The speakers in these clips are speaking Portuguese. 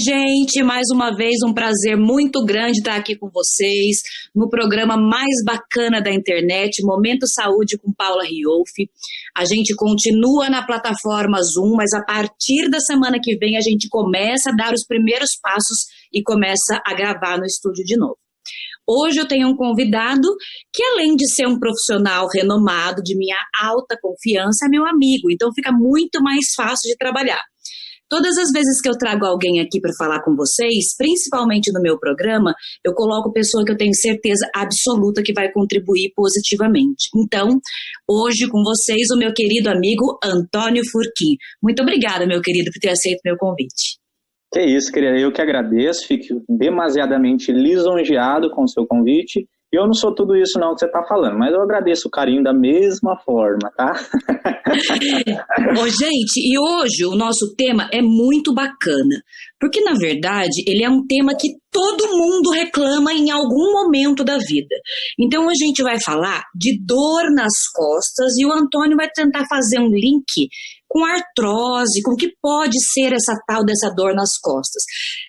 gente, mais uma vez um prazer muito grande estar aqui com vocês no programa mais bacana da internet, Momento Saúde com Paula Riolfi. A gente continua na plataforma Zoom, mas a partir da semana que vem a gente começa a dar os primeiros passos e começa a gravar no estúdio de novo. Hoje eu tenho um convidado que, além de ser um profissional renomado, de minha alta confiança, é meu amigo, então fica muito mais fácil de trabalhar. Todas as vezes que eu trago alguém aqui para falar com vocês, principalmente no meu programa, eu coloco pessoa que eu tenho certeza absoluta que vai contribuir positivamente. Então, hoje com vocês, o meu querido amigo Antônio Furquim. Muito obrigada, meu querido, por ter aceito meu convite. Que isso, querida, eu que agradeço, fico demasiadamente lisonjeado com o seu convite. Eu não sou tudo isso não que você está falando, mas eu agradeço o carinho da mesma forma, tá? Ô, gente, e hoje o nosso tema é muito bacana, porque na verdade ele é um tema que todo mundo reclama em algum momento da vida. Então a gente vai falar de dor nas costas e o Antônio vai tentar fazer um link com artrose, com o que pode ser essa tal dessa dor nas costas.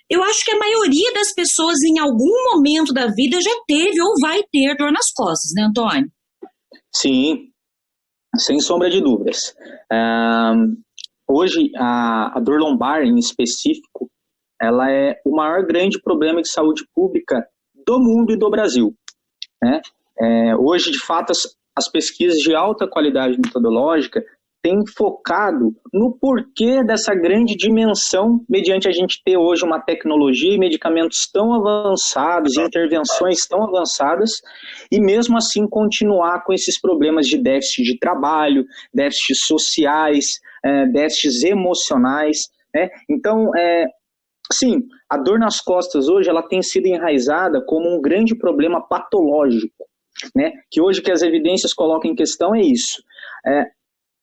Eu acho que a maioria das pessoas em algum momento da vida já teve ou vai ter dor nas costas, né, Antônio? Sim, sem sombra de dúvidas. Hoje, a dor lombar em específico, ela é o maior grande problema de saúde pública do mundo e do Brasil, né? Hoje, de fato, as pesquisas de alta qualidade metodológica tem focado no porquê dessa grande dimensão, mediante a gente ter hoje uma tecnologia e medicamentos tão avançados, intervenções tão avançadas, e mesmo assim continuar com esses problemas de déficit de trabalho, déficits sociais, déficits emocionais, né? Então, sim, a dor nas costas hoje ela tem sido enraizada como um grande problema patológico, né? Que hoje que as evidências colocam em questão é isso.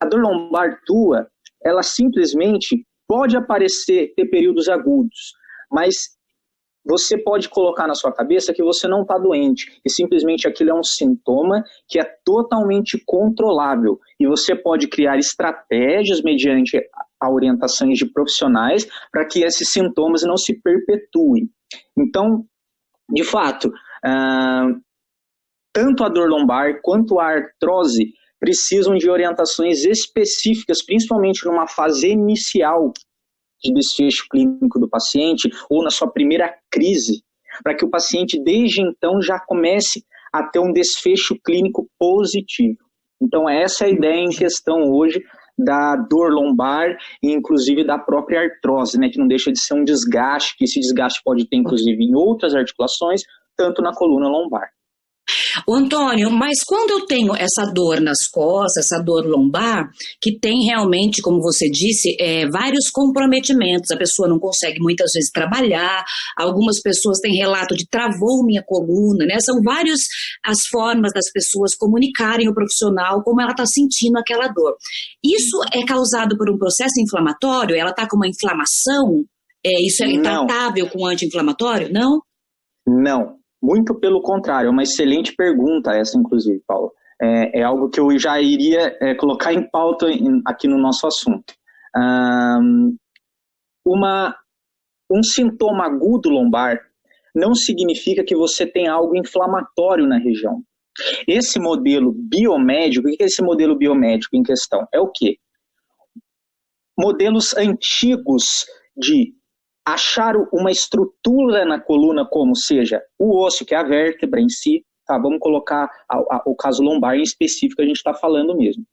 A dor lombar tua, ela simplesmente pode aparecer, ter períodos agudos, mas você pode colocar na sua cabeça que você não está doente, e simplesmente aquilo é um sintoma que é totalmente controlável, e você pode criar estratégias mediante a orientações de profissionais para que esses sintomas não se perpetuem. Então, de fato, tanto a dor lombar quanto a artrose precisam de orientações específicas, principalmente numa fase inicial de desfecho clínico do paciente ou na sua primeira crise, para que o paciente desde então já comece a ter um desfecho clínico positivo. Então essa é a ideia em questão hoje da dor lombar e inclusive da própria artrose, né, que não deixa de ser um desgaste, que esse desgaste pode ter inclusive em outras articulações, tanto na coluna lombar. Ô, Antônio, mas quando eu tenho essa dor nas costas, essa dor lombar, que tem realmente, como você disse, vários comprometimentos, a pessoa não consegue muitas vezes trabalhar, algumas pessoas têm relato de travou minha coluna, né? São várias as formas das pessoas comunicarem ao profissional como ela está sentindo aquela dor. Isso é causado por um processo inflamatório? Ela está com uma inflamação? Isso é tratável com anti-inflamatório? Não? Não. Muito pelo contrário, é uma excelente pergunta essa, inclusive, Paulo. É algo que eu já iria colocar em pauta aqui no nosso assunto. Um sintoma agudo lombar não significa que você tem algo inflamatório na região. Esse modelo biomédico, o que é esse modelo biomédico em questão? É o quê? Modelos antigos de achar uma estrutura na coluna, como seja o osso, que é a vértebra em si, tá? Vamos colocar o caso lombar em específico, a gente está falando mesmo.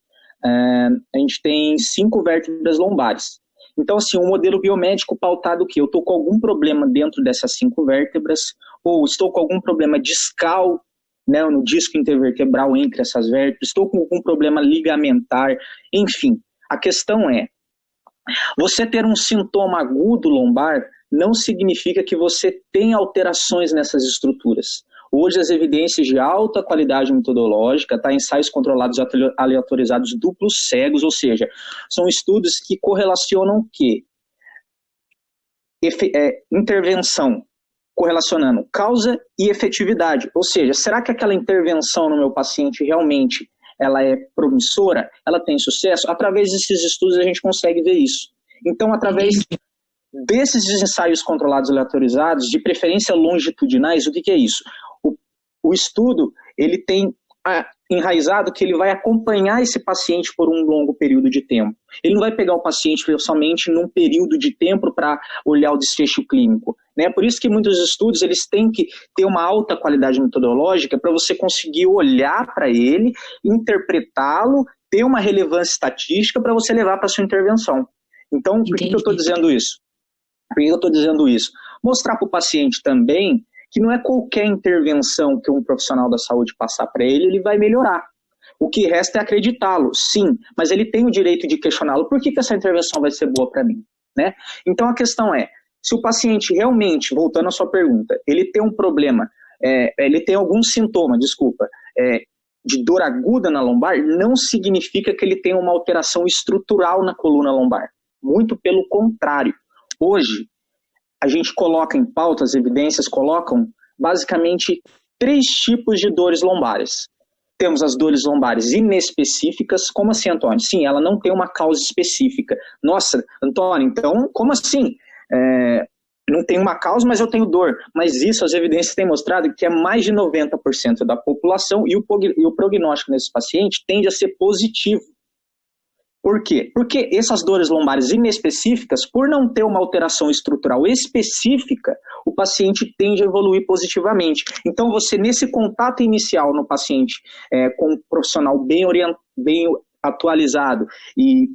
A gente tem 5 vértebras lombares. Então, assim, um modelo biomédico pautado que eu estou com algum problema dentro dessas 5 vértebras, ou estou com algum problema discal, né, no disco intervertebral entre essas vértebras, estou com algum problema ligamentar, enfim. A questão é, você ter um sintoma agudo lombar não significa que você tem alterações nessas estruturas. Hoje as evidências de alta qualidade metodológica, ensaios controlados aleatorizados duplos cegos, ou seja, são estudos que correlacionam o quê? Intervenção, correlacionando causa e efetividade. Ou seja, será que aquela intervenção no meu paciente realmente ela é promissora? Ela tem sucesso? Através desses estudos a gente consegue ver isso. Então, através Desses ensaios controlados aleatorizados, de preferência longitudinais, o que é isso? O estudo ele tem enraizado que ele vai acompanhar esse paciente por um longo período de tempo. Ele não vai pegar o paciente somente num período de tempo para olhar o desfecho clínico, né? Por isso que muitos estudos eles têm que ter uma alta qualidade metodológica para você conseguir olhar para ele, interpretá-lo, ter uma relevância estatística para você levar para a sua intervenção. Então, por que eu estou dizendo isso? Por que eu estou dizendo isso? Mostrar para o paciente também que não é qualquer intervenção que um profissional da saúde passar para ele, ele vai melhorar. O que resta é acreditá-lo, sim, mas ele tem o direito de questioná-lo. Por que essa intervenção vai ser boa para mim? Né? Então a questão é, se o paciente realmente, voltando à sua pergunta, ele tem um problema, ele tem algum sintoma, de dor aguda na lombar, não significa que ele tenha uma alteração estrutural na coluna lombar. Muito pelo contrário. Hoje, a gente coloca em pauta, as evidências colocam basicamente 3 tipos de dores lombares. Temos as dores lombares inespecíficas. Como assim, Antônio? Sim, ela não tem uma causa específica. Nossa, Antônio, então como assim? Não tem uma causa, mas eu tenho dor. Mas isso, as evidências têm mostrado que é mais de 90% da população e o prognóstico nesse paciente tende a ser positivo. Por quê? Porque essas dores lombares inespecíficas, por não ter uma alteração estrutural específica, o paciente tende a evoluir positivamente. Então, você, nesse contato inicial no paciente com um profissional bem atualizado e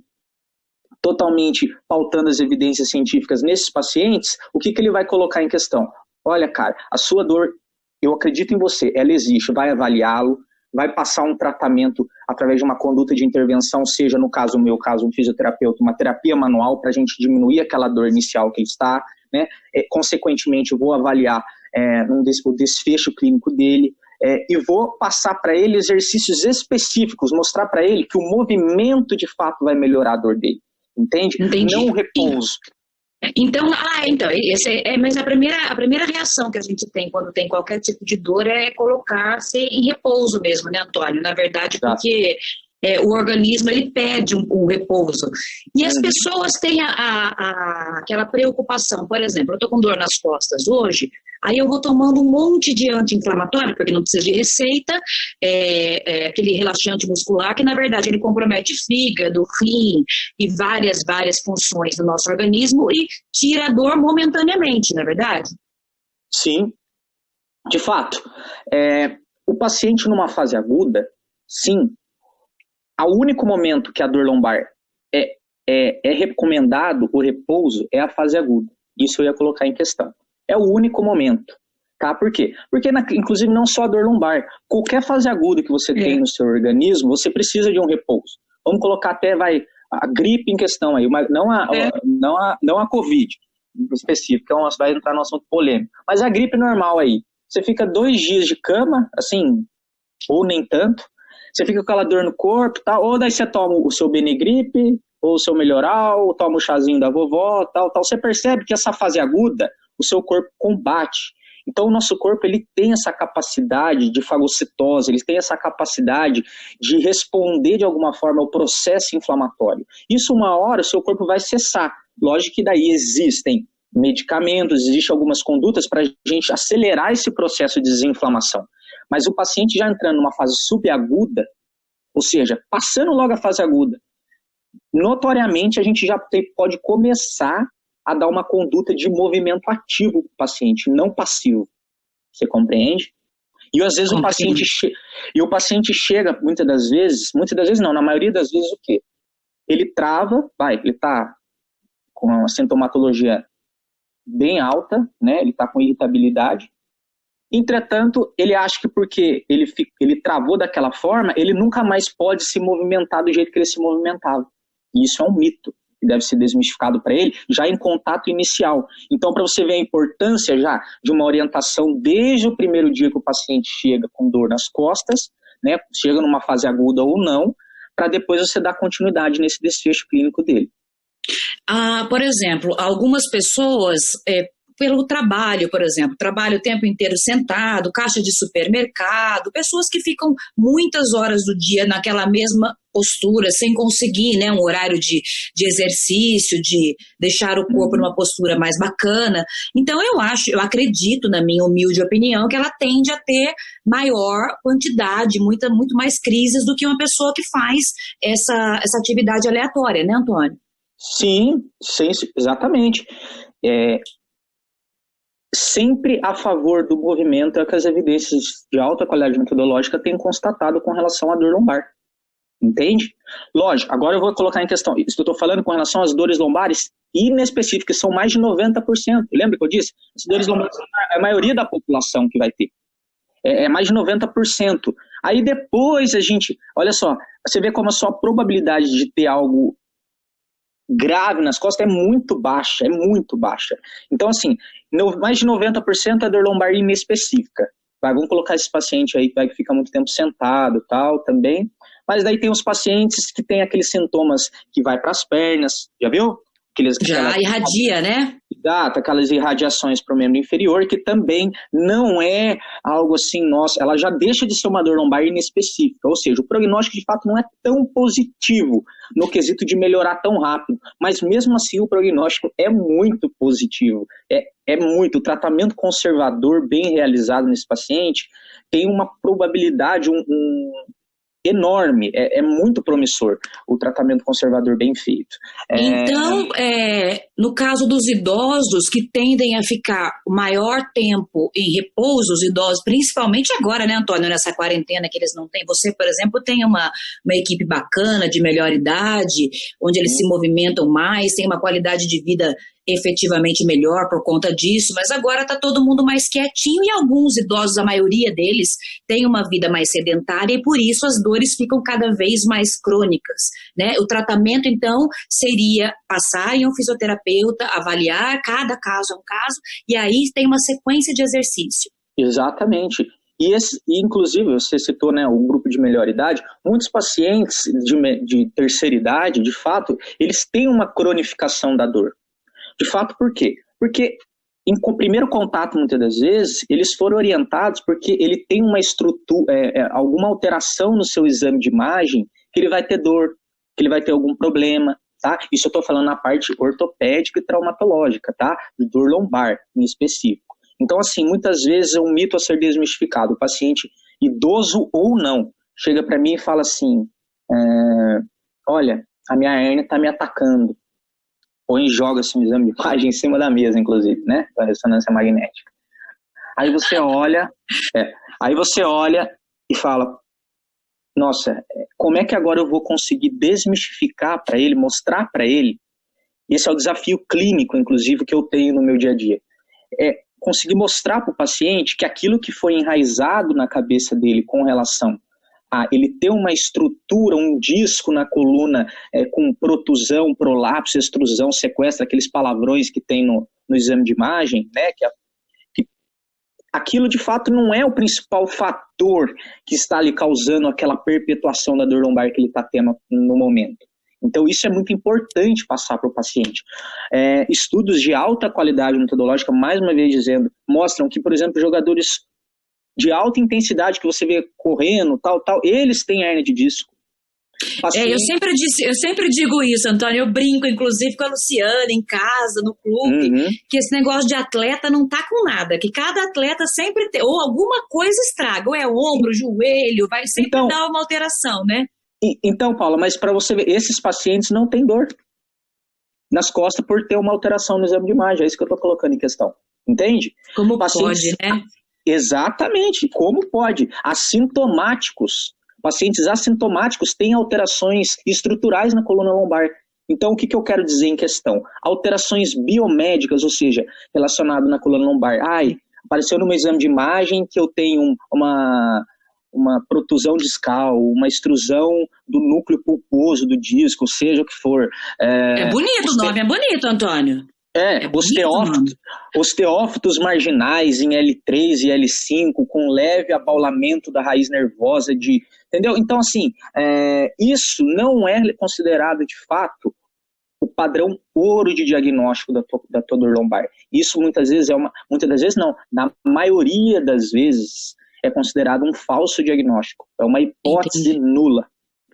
totalmente pautando as evidências científicas nesses pacientes, o que ele vai colocar em questão? Olha, cara, a sua dor, eu acredito em você, ela existe, vai avaliá-lo, vai passar um tratamento através de uma conduta de intervenção, seja, no caso, no meu caso, um fisioterapeuta, uma terapia manual para a gente diminuir aquela dor inicial que ele está, né? Consequentemente, eu vou avaliar o desfecho clínico dele e vou passar para ele exercícios específicos, mostrar para ele que o movimento, de fato, vai melhorar a dor dele. Entende? Entendi. Não o repouso. Então, mas a primeira reação que a gente tem quando tem qualquer tipo de dor é colocar-se em repouso mesmo, né, Antônio? Na verdade, porque o organismo ele pede um repouso. E as pessoas têm aquela preocupação. Por exemplo, eu estou com dor nas costas hoje, aí eu vou tomando um monte de anti-inflamatório, porque não precisa de receita, aquele relaxante muscular, que na verdade ele compromete fígado, rim e várias funções do nosso organismo e tira a dor momentaneamente, não é verdade? Sim, de fato. O paciente numa fase aguda, sim, o único momento que a dor lombar é recomendado o repouso é a fase aguda. Isso eu ia colocar em questão. É o único momento. Tá? Por quê? Porque, inclusive, não só a dor lombar. Qualquer fase aguda que você tem no seu organismo, você precisa de um repouso. Vamos colocar até a gripe em questão aí, mas não a Covid específica, vai entrar no assunto polêmico. Mas a gripe normal aí. Você fica 2 dias de cama, assim, ou nem tanto. Você fica com aquela dor no corpo, tal, ou daí você toma o seu Benegripe, ou o seu Melhoral, ou toma o chazinho da vovó, tal. Você percebe que essa fase aguda, o seu corpo combate. Então, o nosso corpo ele tem essa capacidade de fagocitose, ele tem essa capacidade de responder de alguma forma ao processo inflamatório. Isso, uma hora, o seu corpo vai cessar. Lógico que daí existem medicamentos, existem algumas condutas para a gente acelerar esse processo de desinflamação. Mas o paciente já entrando numa fase subaguda, ou seja, passando logo a fase aguda, notoriamente a gente já pode começar a dar uma conduta de movimento ativo para o paciente, não passivo. Você compreende? E às vezes o paciente chega, muitas das vezes não, na maioria das vezes o quê? Ele trava, ele está com uma sintomatologia bem alta, né? Ele está com irritabilidade. Entretanto, ele acha que porque ele travou daquela forma, ele nunca mais pode se movimentar do jeito que ele se movimentava. E isso é um mito que deve ser desmistificado para ele já em contato inicial. Então, para você ver a importância já de uma orientação desde o primeiro dia que o paciente chega com dor nas costas, né, chega numa fase aguda ou não, para depois você dar continuidade nesse desfecho clínico dele. Por exemplo, algumas pessoas pelo trabalho, por exemplo, trabalho o tempo inteiro sentado, caixa de supermercado, pessoas que ficam muitas horas do dia naquela mesma postura, sem conseguir, né, um horário de exercício, de deixar o corpo numa postura mais bacana. Então eu acredito, na minha humilde opinião, que ela tende a ter maior quantidade, muito mais crises do que uma pessoa que faz essa atividade aleatória, né, Antônio? Sim, exatamente. Sempre a favor do movimento é que as evidências de alta qualidade metodológica têm constatado com relação à dor lombar. Entende? Lógico, agora eu vou colocar em questão, isso que eu estou falando com relação às dores lombares inespecíficas, são mais de 90%. Lembra que eu disse? As dores lombares são a maioria da população que vai ter. É mais de 90%. Aí depois a gente, olha só, você vê como a sua probabilidade de ter algo grave nas costas é muito baixa. Então, assim, mais de 90% é dor lombar inespecífica. Vamos colocar esse paciente aí que fica muito tempo sentado e tal também. Mas daí tem os pacientes que tem aqueles sintomas que vai para as pernas, já viu? Já irradia, né? Exato, aquelas irradiações para o membro inferior, que também não é algo assim, nossa, ela já deixa de ser uma dor lombar inespecífica, ou seja, o prognóstico de fato não é tão positivo no quesito de melhorar tão rápido, mas mesmo assim o prognóstico é muito positivo, é muito, o tratamento conservador bem realizado nesse paciente tem uma probabilidade, enorme, é muito promissor o tratamento conservador bem feito. Então, no caso dos idosos que tendem a ficar o maior tempo em repouso, os idosos, principalmente agora, né, Antônio, nessa quarentena que eles não têm, você, por exemplo, tem uma equipe bacana de melhor idade, onde eles se movimentam mais, tem uma qualidade de vida efetivamente melhor por conta disso, mas agora está todo mundo mais quietinho e alguns idosos, a maioria deles, tem uma vida mais sedentária e por isso as dores ficam cada vez mais crônicas, né? O tratamento, então, seria passar em um fisioterapeuta, avaliar, cada caso é um caso, e aí tem uma sequência de exercício. Exatamente. E inclusive, você citou, né, o grupo de melhor idade, muitos pacientes de terceira idade, de fato, eles têm uma cronificação da dor. De fato, por quê? Porque em primeiro contato, muitas das vezes, eles foram orientados porque ele tem uma estrutura, alguma alteração no seu exame de imagem, que ele vai ter dor, que ele vai ter algum problema, tá? Isso eu estou falando na parte ortopédica e traumatológica, tá? De dor lombar, em específico. Então, assim, muitas vezes é um mito a ser desmistificado. O paciente, idoso ou não, chega para mim e fala assim, olha, a minha hérnia está me atacando. Ou joga-se um exame de imagem em cima da mesa, inclusive, né? Da ressonância magnética. Aí você olha e fala, nossa, como é que agora eu vou conseguir desmistificar para ele, mostrar para ele, esse é o desafio clínico, inclusive, que eu tenho no meu dia a dia, conseguir mostrar para o paciente que aquilo que foi enraizado na cabeça dele com relação a ele ter uma estrutura, um disco na coluna com protusão, prolapso, extrusão, sequestra, aqueles palavrões que tem no exame de imagem, né, que aquilo de fato não é o principal fator que está ali causando aquela perpetuação da dor lombar que ele está tendo no momento. Então isso é muito importante passar para o paciente. Estudos de alta qualidade metodológica, mais uma vez dizendo, mostram que, por exemplo, jogadores de alta intensidade que você vê correndo, tal, eles têm hernia de disco. Eu sempre digo isso, Antônio, eu brinco inclusive com a Luciana em casa, no clube, que esse negócio de atleta não tá com nada, que cada atleta sempre tem, ou alguma coisa estraga, ou é ombro, joelho, vai sempre dar uma alteração, né? Então, Paula, mas para você ver, esses pacientes não têm dor nas costas por ter uma alteração no exame de imagem, é isso que eu tô colocando em questão, entende? Como pode, né? Exatamente, como pode. Pacientes assintomáticos têm alterações estruturais na coluna lombar. Então, o que eu quero dizer em questão? Alterações biomédicas, ou seja, relacionado na coluna lombar. Apareceu no meu exame de imagem que eu tenho uma protusão discal, uma extrusão do núcleo pulposo do disco, seja o que for. O nome é bonito, Antônio. Osteófitos marginais em L3 e L5 com leve abaulamento da raiz nervosa entendeu? Então, assim, isso não é considerado de fato o padrão ouro de diagnóstico da tua dor lombar. Isso muitas das vezes não, na maioria das vezes é considerado um falso diagnóstico, é uma hipótese nula.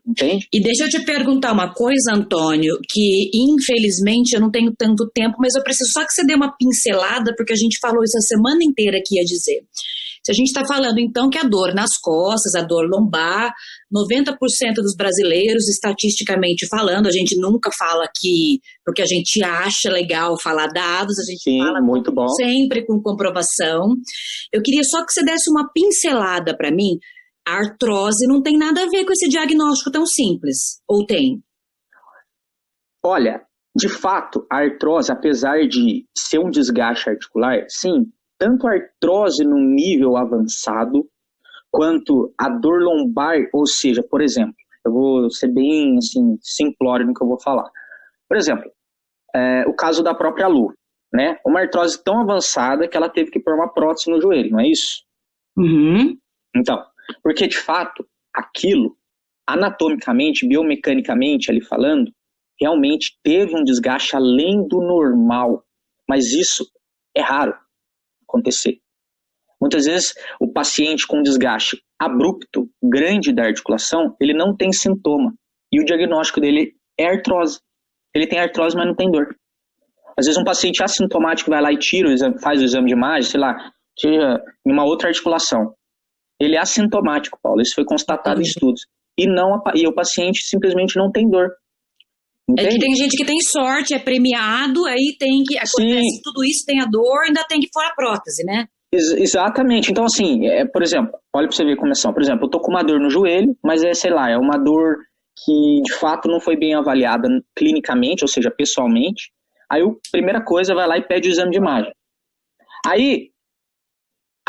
Entende? E deixa eu te perguntar uma coisa, Antônio, que infelizmente eu não tenho tanto tempo, mas eu preciso só que você dê uma pincelada, porque a gente falou isso a semana inteira que ia dizer. Se a gente está falando então que a dor nas costas, a dor lombar, 90% dos brasileiros, estatisticamente falando, a gente nunca fala aqui porque a gente acha legal falar dados, a gente fala muito bom. Sempre com comprovação. Eu queria só que você desse uma pincelada para mim. A artrose não tem nada a ver com esse diagnóstico tão simples, ou tem? Olha, de fato, a artrose, apesar de ser um desgaste articular, sim, tanto a artrose num nível avançado, quanto a dor lombar, ou seja, por exemplo, eu vou ser bem assim, simplório no que eu vou falar. Por exemplo, o caso da própria Lu, né? Uma artrose tão avançada que ela teve que pôr uma prótese no joelho, não é isso? Uhum. Então, porque, de fato, aquilo, anatomicamente, biomecanicamente, ali falando, realmente teve um desgaste além do normal. Mas isso é raro acontecer. Muitas vezes, o paciente com desgaste abrupto, grande da articulação, ele não tem sintoma. E o diagnóstico dele é artrose. Ele tem artrose, mas não tem dor. Às vezes, um paciente assintomático vai lá e tira o exame, faz o exame de imagem, sei lá, tira em uma outra articulação. Ele é assintomático, Paulo. Isso foi constatado em estudos. E o paciente simplesmente não tem dor. Entende? É que tem gente que tem sorte, é premiado, aí tem que... Acontece tudo isso, tem a dor, ainda tem que pôr a prótese, né? Exatamente. Então, assim, por exemplo, olha pra você ver como são. Por exemplo, eu tô com uma dor no joelho, mas sei lá, é uma dor que, de fato, não foi bem avaliada clinicamente, ou seja, pessoalmente. Aí, a primeira coisa, vai lá e pede o exame de imagem. Aí,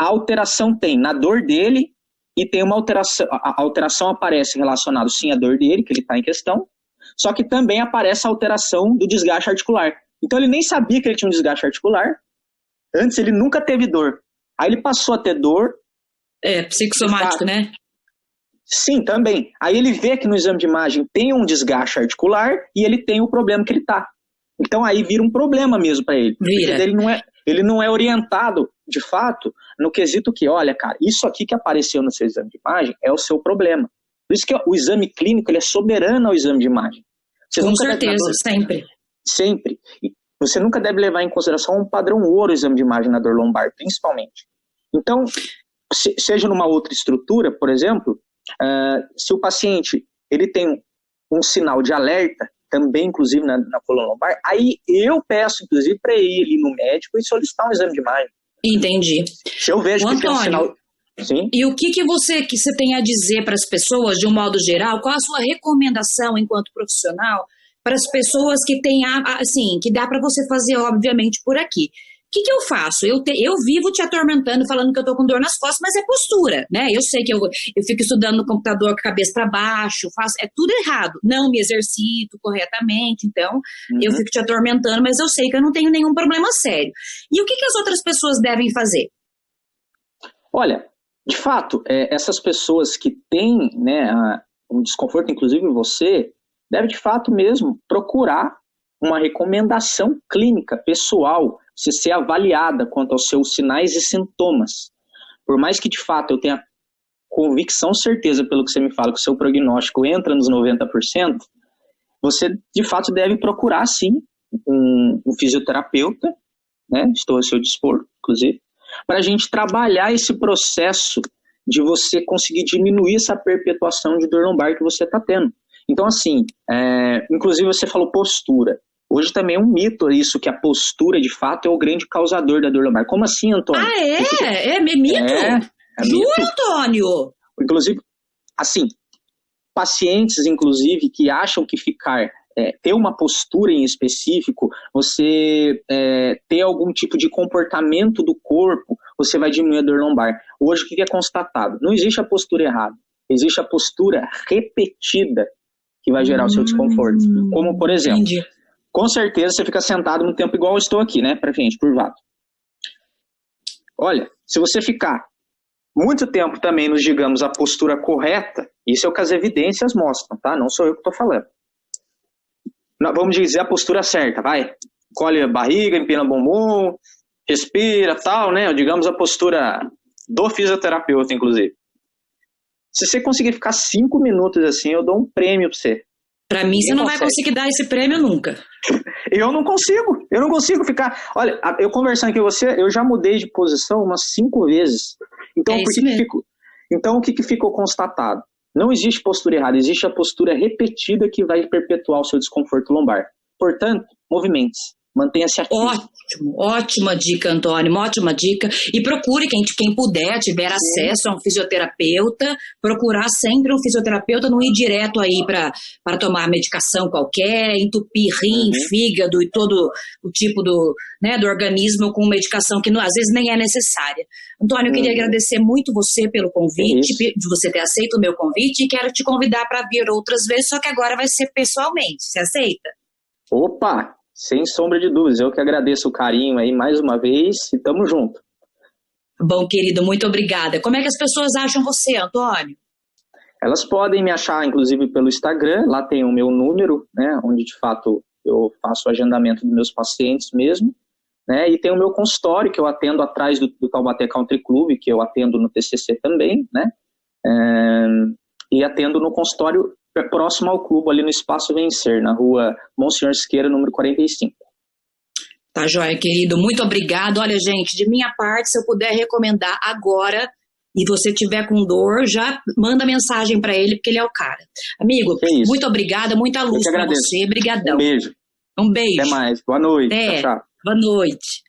a alteração tem na dor dele e tem uma alteração, a alteração aparece relacionada sim à dor dele, que ele está em questão, só que também aparece a alteração do desgaste articular. Então ele nem sabia que ele tinha um desgaste articular, antes ele nunca teve dor. Aí ele passou a ter dor. Psicossomático, né? Sim, também. Aí ele vê que no exame de imagem tem um desgaste articular e ele tem o problema que ele está. Então aí vira um problema mesmo para ele. Vira. Ele não é orientado, de fato, no quesito que, olha, cara, isso aqui que apareceu no seu exame de imagem é o seu problema. Por isso que o exame clínico ele é soberano ao exame de imagem. Com certeza, sempre. Sempre. E você nunca deve levar em consideração um padrão ouro o exame de imagem na dor lombar, principalmente. Então, seja numa outra estrutura, por exemplo, se o paciente ele tem um sinal de alerta, também, inclusive, na coluna lombar, aí eu peço, inclusive, para ir ali no médico e solicitar um exame de imagem. Entendi. Se eu vejo que tem um sinal... Sim. E o que você tem a dizer para as pessoas, de um modo geral? Qual a sua recomendação enquanto profissional para as pessoas que têm, assim, que dá para você fazer, obviamente, por aqui? O que eu faço? Eu vivo te atormentando, falando que eu tô com dor nas costas, mas é postura, né? Eu sei que eu fico estudando no computador com a cabeça para baixo, é tudo errado. Não me exercito corretamente, então eu fico te atormentando, mas eu sei que eu não tenho nenhum problema sério. E o que as outras pessoas devem fazer? Olha, de fato, essas pessoas que têm, né, um desconforto, inclusive você, deve de fato mesmo procurar uma recomendação clínica, pessoal, você ser avaliada quanto aos seus sinais e sintomas. Por mais que de fato eu tenha convicção, certeza pelo que você me fala, que o seu prognóstico entra nos 90%, você de fato deve procurar sim um fisioterapeuta, né? Estou ao seu dispor, inclusive, para a gente trabalhar esse processo de você conseguir diminuir essa perpetuação de dor lombar que você está tendo. Então, assim, inclusive você falou postura. Hoje também é um mito isso, que a postura, de fato, é o grande causador da dor lombar. Como assim, Antônio? Ah, é? É mito? Jura, Antônio? Inclusive, assim, pacientes, inclusive, que acham que ter uma postura em específico, você ter algum tipo de comportamento do corpo, você vai diminuir a dor lombar. Hoje, o que é constatado? Não existe a postura errada, existe a postura repetida que vai gerar o seu desconforto. Como, por exemplo, entendi. Com certeza você fica sentado no tempo igual eu estou aqui, né, pra frente, curvado. Olha, se você ficar muito tempo também nos, digamos, a postura correta, isso é o que as evidências mostram, tá? Não sou eu que estou falando. vamos dizer a postura certa, vai. Encolhe a barriga, empina o bumbum, respira, tal, né? Digamos a postura do fisioterapeuta, inclusive. Se você conseguir ficar 5 minutos assim, eu dou um prêmio pra você. Pra mim, você não vai conseguir dar esse prêmio nunca. Eu não consigo ficar... Olha, eu conversando aqui com você, eu já mudei de posição umas 5 vezes. Então, o que ficou constatado? Não existe postura errada, existe a postura repetida que vai perpetuar o seu desconforto lombar. Portanto, movimente-se. Mantenha-se ativo. Ótima dica, Antônio, ótima dica. E procure, quem puder, tiver acesso a um fisioterapeuta, procurar sempre um fisioterapeuta, não ir direto aí para tomar medicação qualquer, entupir rim, fígado e todo o tipo do organismo com medicação que às vezes nem é necessária. Antônio, eu queria agradecer muito você pelo convite, de você ter aceito o meu convite, e quero te convidar para vir outras vezes, só que agora vai ser pessoalmente. Você aceita? Opa! Sem sombra de dúvidas, eu que agradeço o carinho aí mais uma vez e tamo junto. Bom, querido, muito obrigada. Como é que as pessoas acham você, Antônio? Elas podem me achar, inclusive, pelo Instagram, lá tem o meu número, né, onde de fato eu faço o agendamento dos meus pacientes mesmo, né, e tem o meu consultório que eu atendo atrás do Taubaté Country Club, que eu atendo no TCC também, né, e atendo no consultório próximo ao clube, ali no Espaço Vencer, na rua Monsenhor Siqueira, número 45. Tá joia, querido. Muito obrigado. Olha, gente, de minha parte, se eu puder recomendar agora, e você tiver com dor, já manda mensagem para ele, porque ele é o cara. Amigo, muito obrigada, muita luz para você. Obrigadão. Um beijo. Um beijo. Até mais. Boa noite. Tchau. Boa noite.